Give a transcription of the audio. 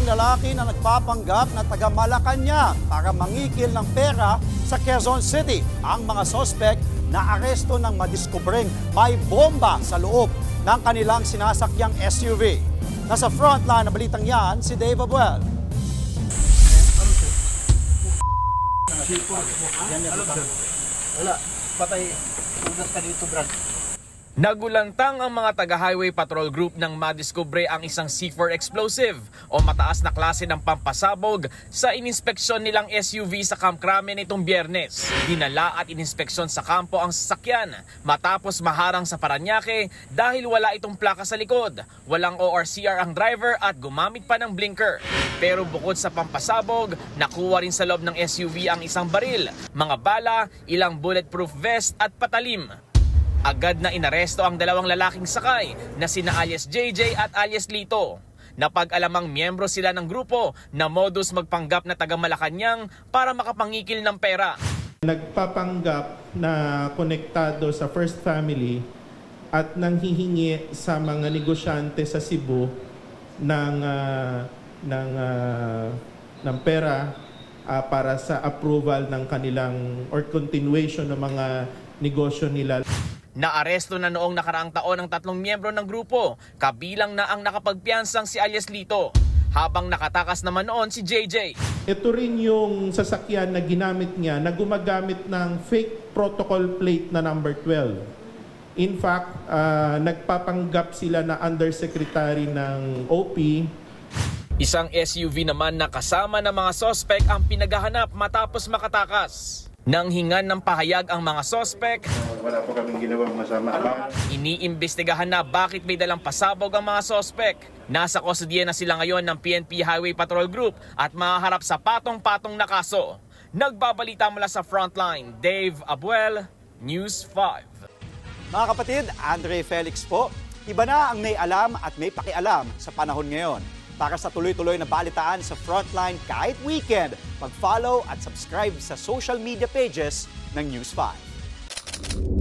lalaki na nagpapanggap na taga Malacanang para mangikil ng pera sa Quezon City. Ang mga sospek na aresto ng madiskubreng may bomba sa loob ng kanilang sinasakyang SUV. Nasa frontline na balitang yan, si Dave Abuel. Wala, patay. Ugas ka dito, Brad. Nagulantang ang mga taga-highway patrol group nang madiskubre ang isang C4 explosive o mataas na klase ng pampasabog sa ininspeksyon nilang SUV sa Camp Crame nitong Biyernes. Dinala at ininspeksyon sa kampo ang sasakyan matapos maharang sa Parañaque dahil wala itong plaka sa likod, walang ORCR ang driver at gumamit pa ng blinker. Pero bukod sa pampasabog, nakuha rin sa loob ng SUV ang isang baril, mga bala, ilang bulletproof vest at patalim. Agad na inaresto ang dalawang lalaking sakay na sina alias JJ at alias Lito. Napag-alamang miyembro sila ng grupo na modus magpanggap na taga Malacanang para makapangikil ng pera. Nagpapanggap na konektado sa First Family at nanghihingi sa mga negosyante sa Cebu ng pera para sa approval ng kanilang or continuation ng mga negosyo nila. Naaresto na noong nakaraang taon ang 3 miyembro ng grupo, kabilang na ang nakapagpiyansang si alias Lito, habang nakatakas naman noon si JJ. Ito rin yung sasakyan na ginamit niya na gumagamit ng fake protocol plate na number 12. In fact, nagpapanggap sila na undersecretary ng OP. Isang SUV naman na kasama ng mga sospek ang pinaghahanap matapos makatakas. Nang hingan ng pahayag ang mga sospek, wala po kaming ginawang masama. Iniimbestigahan na bakit may dalang pasabog ang mga sospek. Nasa kustodiya na sila ngayon ng PNP Highway Patrol Group at mahaharap sa patong-patong na kaso. Nagbabalita mula sa Frontline, Dave Abuel, News 5. Mga kapatid, Andre Felix po. Iba na ang may alam at may pakialam sa panahon ngayon. Para sa tuloy-tuloy na balitaan sa Frontline kahit weekend, mag-follow at subscribe sa social media pages ng News 5.